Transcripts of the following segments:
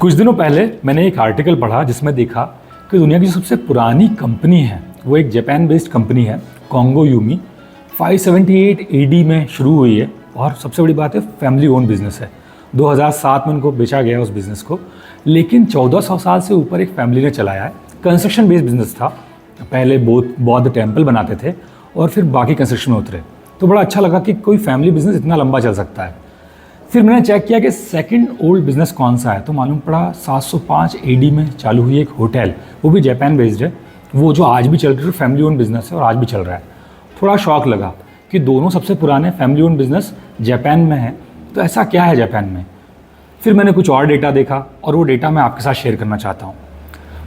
कुछ दिनों पहले मैंने एक आर्टिकल पढ़ा जिसमें देखा कि दुनिया की जो सबसे पुरानी कंपनी है वो एक जापान बेस्ड कंपनी है, कॉन्गो यूमी। 578 AD में शुरू हुई है और सबसे बड़ी बात है फैमिली ओन बिजनेस है। 2007 में उनको बेचा गया उस बिज़नेस को, लेकिन 1400 साल से ऊपर एक फैमिली ने चलाया है। कंस्ट्रक्शन बेस्ड बिजनेस था। पहले बौद्ध टेम्पल बनाते थे और फिर बाकी कंस्ट्रक्शन में उतरे। तो बड़ा अच्छा लगा कि कोई फैमिली बिजनेस इतना लंबा चल सकता है। फिर मैंने चेक किया कि सेकंड ओल्ड बिजनेस कौन सा है, तो मालूम पड़ा 705 AD में चालू हुई एक होटल, वो भी जापान बेस्ड है, वो जो आज भी चल रही है, फैमिली ओन बिजनेस है और आज भी चल रहा है। थोड़ा शौक लगा कि दोनों सबसे पुराने फैमिली ओन बिजनेस जापान में है, तो ऐसा क्या है जापान में। फिर मैंने कुछ और डेटा देखा और वो डेटा मैं आपके साथ शेयर करना चाहता हूँ।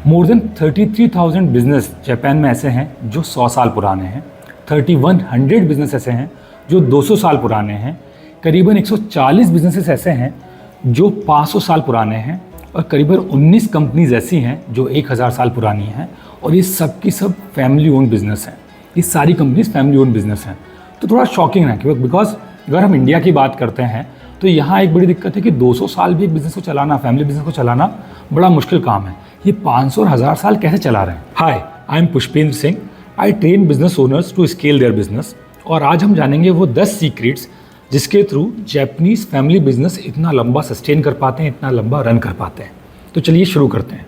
मोर देन 33,000 बिजनेस जापान में ऐसे हैं जो 100 साल पुराने हैं। 3100 बिजनेस ऐसे हैं जो 200 साल पुराने हैं। करीबन 140 बिजनेसेस ऐसे हैं जो 500 साल पुराने हैं और करीबन 19 कंपनीज ऐसी हैं जो 1000 साल पुरानी हैं। और ये सब की सब फैमिली ओन बिजनेस हैं। ये सारी कंपनीज फैमिली ओन बिजनेस हैं। तो थोड़ा शॉकिंग है कि बिकॉज अगर हम इंडिया की बात करते हैं तो यहाँ एक बड़ी दिक्कत है कि 200 साल भी एक बिज़नेस को चलाना, फैमिली बिजनेस को चलाना बड़ा मुश्किल काम है। ये 500 और 1000 साल कैसे चला रहे हैं। Hi, I am Pushpendra Singh. I train business owners to scale their business. और आज हम जानेंगे वो 10 सीक्रेट्स जिसके थ्रू जापानीज फैमिली बिजनेस इतना लंबा सस्टेन कर पाते हैं, इतना लंबा रन कर पाते हैं। तो चलिए शुरू करते हैं।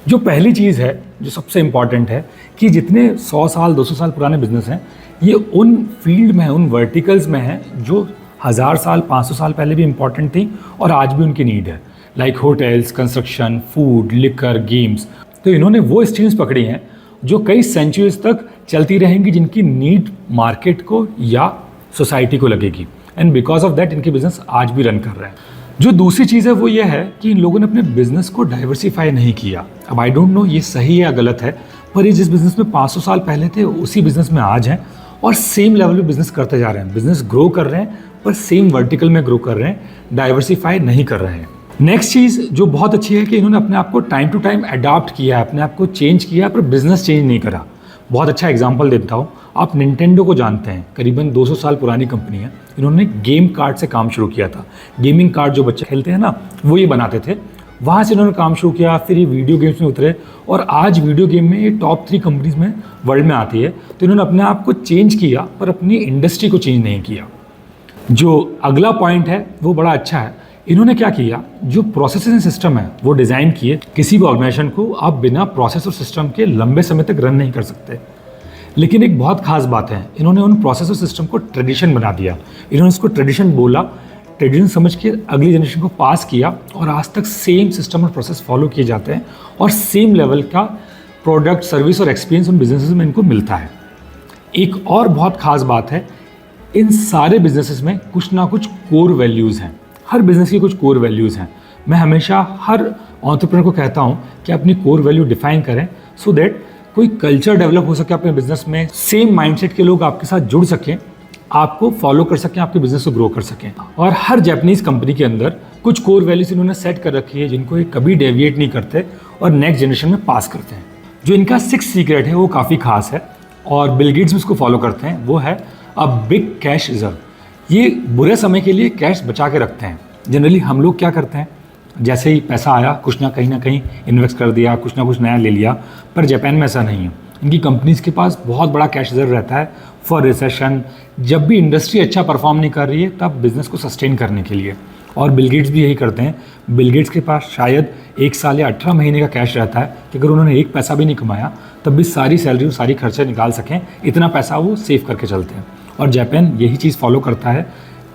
जो पहली चीज़ है, जो सबसे इम्पॉर्टेंट है कि जितने 100 साल 200 साल पुराने बिजनेस हैं, ये उन फील्ड में है, उन वर्टिकल्स में है जो 1000 साल 500 साल पहले भी इम्पॉर्टेंट थी और आज भी उनकी नीड है। Like hotels, construction, food, liquor, games. तो इन्होंने वो स्ट्रीम्स पकड़ी हैं जो कई सेंचुरीज तक चलती रहेंगी, जिनकी नीड मार्केट को या सोसाइटी को लगेगी। एंड बिकॉज ऑफ दैट इनके बिजनेस आज भी रन कर रहे हैं। जो दूसरी चीज़ है वो ये है कि इन लोगों ने अपने बिजनेस को डाइवर्सिफाई नहीं किया। अब आई डोंट नो ये सही है या गलत है, पर ये जिस बिजनेस में 500 साल पहले थे उसी बिजनेस में आज हैं और सेम लेवल पे बिजनेस करते जा रहे हैं। बिजनेस ग्रो कर रहे हैं पर सेम वर्टिकल में ग्रो कर रहे हैं, डाइवर्सिफाई नहीं कर रहे हैं। नेक्स्ट चीज़ जो बहुत अच्छी है कि इन्होंने अपने आप को टाइम टू टाइम अडॉप्ट किया है, अपने आप को चेंज किया, पर बिजनेस चेंज नहीं करा। बहुत अच्छा एग्जांपल देता हूँ। आप निंटेंडो को जानते हैं, करीबन 200 साल पुरानी कंपनी है। इन्होंने गेम कार्ड से काम शुरू किया था। गेमिंग कार्ड जो बच्चे खेलते हैं ना, वो ये बनाते थे। वहाँ से इन्होंने काम शुरू किया, फिर ये वीडियो गेम्स में उतरे और आज वीडियो गेम में ये टॉप 3 कंपनीज में वर्ल्ड में आती है। तो इन्होंने अपने आप को चेंज किया पर अपनी इंडस्ट्री को चेंज नहीं किया। जो अगला पॉइंट है वो बड़ा अच्छा है। इन्होंने क्या किया, जो प्रोसेसिंग सिस्टम है वो डिज़ाइन किए। किसी भी ऑर्गेनाइजेशन को आप बिना प्रोसेस और सिस्टम के लंबे समय तक रन नहीं कर सकते। लेकिन एक बहुत खास बात है, इन्होंने उन प्रोसेस और सिस्टम को ट्रेडिशन बना दिया। इन्होंने उसको ट्रेडिशन बोला, ट्रेडिशन समझ के अगली जनरेशन को पास किया और आज तक सेम सिस्टम और प्रोसेस फॉलो किए जाते हैं और सेम लेवल का प्रोडक्ट, सर्विस और एक्सपीरियंस उन बिजनेसेस में इनको मिलता है। एक और बहुत खास बात है, इन सारे बिजनेसेस में कुछ ना कुछ कोर वैल्यूज़ हैं। हर बिज़नेस की कुछ कोर वैल्यूज़ हैं। मैं हमेशा हर एंटरप्रेन्योर को कहता हूँ कि अपनी कोर वैल्यू डिफाइन करें सो दैट कोई कल्चर डेवलप हो सके अपने बिजनेस में, सेम माइंडसेट के लोग आपके साथ जुड़ सकें, आपको फॉलो कर सकें, आपके बिजनेस को ग्रो कर सकें। और हर जापानीज़ कंपनी के अंदर कुछ कोर वैल्यूज़ इन्होंने सेट कर रखी है जिनको ये कभी डेविएट नहीं करते और नेक्स्ट जनरेशन में पास करते हैं। जो इनका 6th सीक्रेट है वो काफ़ी खास है और बिल गेट्स भी उसको फॉलो करते हैं। वो है अ बिग कैश रिजर्व। ये बुरे समय के लिए कैश बचा के रखते हैं। जनरली हम लोग क्या करते हैं, जैसे ही पैसा आया कुछ ना कहीं इन्वेस्ट कर दिया, कुछ ना कुछ नया ले लिया। पर जापान में ऐसा नहीं है। इनकी कंपनीज़ के पास बहुत बड़ा कैश रिजर्व रहता है फॉर रिसेशन। जब भी इंडस्ट्री अच्छा परफॉर्म नहीं कर रही है तब बिज़नेस को सस्टेन करने के लिए। और बिल गेट्स भी यही करते हैं। बिल गेट्स के पास शायद 1 साल या 18 महीने का कैश रहता है कि अगर उन्होंने एक पैसा भी नहीं कमाया तब भी सारी सैलरी और सारी खर्चे निकाल सकें, इतना पैसा वो सेव करके चलते हैं। और जापान यही चीज़ फॉलो करता है।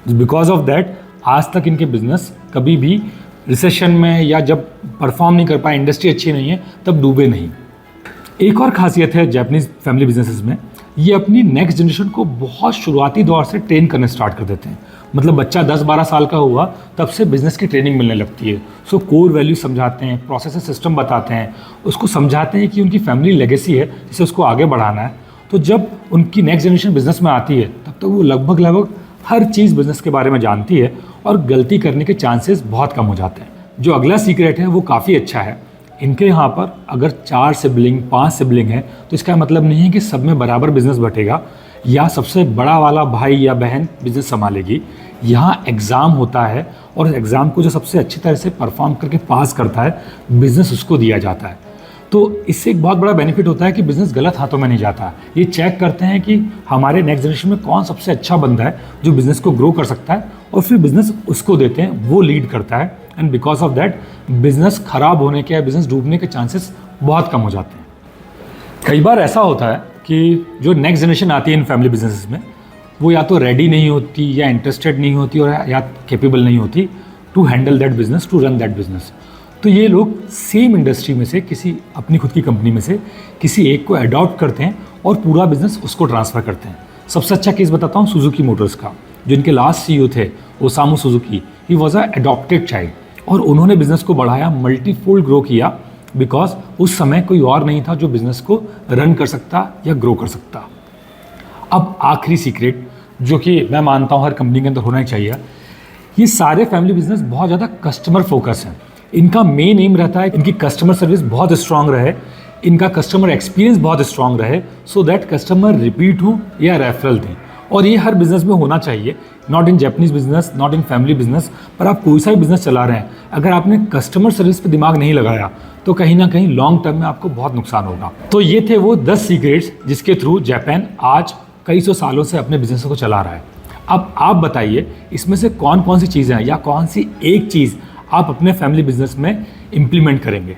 बिकॉज ऑफ दैट आज तक इनके बिजनेस कभी भी रिसेशन में या जब परफॉर्म नहीं कर पाए, इंडस्ट्री अच्छी नहीं है, तब डूबे नहीं। एक और खासियत है जापानीज फैमिली बिजनेसेस में, ये अपनी नेक्स्ट जनरेशन को बहुत शुरुआती दौर से ट्रेन करने स्टार्ट कर देते हैं। मतलब बच्चा 10-12 साल का हुआ तब से बिज़नेस की ट्रेनिंग मिलने लगती है। सो कोर वैल्यू समझाते हैं, प्रोसेस सिस्टम बताते हैं, उसको समझाते हैं कि उनकी फैमिली लेगेसी है जिसे उसको आगे बढ़ाना है। तो जब उनकी नेक्स्ट जनरेशन बिजनेस में आती है तब तो वो लगभग हर चीज़ बिजनेस के बारे में जानती है और गलती करने के चांसेस बहुत कम हो जाते हैं। जो अगला सीक्रेट है वो काफ़ी अच्छा है। इनके यहाँ पर अगर 4 सिबलिंग 5 सिबलिंग है तो इसका मतलब नहीं है कि सब में बराबर बिजनेस बटेगा। या सबसे बड़ा वाला भाई या बहन बिजनेस संभालेगी। यहाँ एग्ज़ाम होता है और एग्ज़ाम को जो सबसे अच्छी तरह से परफॉर्म करके पास करता है, बिज़नेस उसको दिया जाता है। तो इससे एक बहुत बड़ा बेनिफिट होता है कि बिज़नेस गलत हाथों में नहीं जाता। ये चेक करते हैं कि हमारे नेक्स्ट जनरेशन में कौन सबसे अच्छा बंदा है जो बिज़नेस को ग्रो कर सकता है, और फिर बिज़नेस उसको देते हैं, वो लीड करता है। And because of that business ख़राब होने के या बिज़नेस डूबने के चांसेस बहुत कम हो जाते हैं। कई बार ऐसा होता है कि जो नेक्स्ट जनरेशन आती है इन फैमिली बिजनेसेस में, वो या तो रेडी नहीं होती या इंटरेस्टेड नहीं होती और या कैपेबल नहीं होती to handle that business, to run that business. तो ये लोग सेम इंडस्ट्री में से किसी अपनी खुद की कंपनी में से किसी एक को अडॉप्ट करते हैं और पूरा बिजनेस उसको ट्रांसफ़र करते हैं। सबसे अच्छा केस बताता हूँ सुजुकी मोटर्स का, जो इनके लास्ट सीईओ थे Osamu Suzuki. He was a adopted child और उन्होंने बिज़नेस को बढ़ाया, मल्टीफोल्ड ग्रो किया, बिकॉज उस समय कोई और नहीं था जो बिज़नेस को रन कर सकता या ग्रो कर सकता। अब आखिरी सीक्रेट जो कि मैं मानता हूँ हर कंपनी के अंदर होना ही चाहिए, ये सारे फैमिली बिजनेस बहुत ज़्यादा कस्टमर फोकस हैं। इनका मेन एम रहता है इनकी कस्टमर सर्विस बहुत स्ट्रांग रहे, इनका कस्टमर एक्सपीरियंस बहुत स्ट्रांग रहे, सो दैट कस्टमर रिपीट हो या रेफरल दें। और ये हर बिज़नेस में होना चाहिए, not in Japanese business, not in family business, पर आप कोई सा भी बिज़नेस चला रहे हैं, अगर आपने कस्टमर सर्विस पे दिमाग नहीं लगाया तो कहीं ना कहीं लॉन्ग टर्म में आपको बहुत नुकसान होगा। तो ये थे वो 10 सीक्रेट्स जिसके थ्रू जापान आज कई सौ सालों से अपने बिजनेस को चला रहा है। अब आप बताइए इसमें से कौन कौन सी चीज़ें हैं या कौन सी एक चीज़ आप अपने फैमिली बिजनेस में इम्प्लीमेंट करेंगे।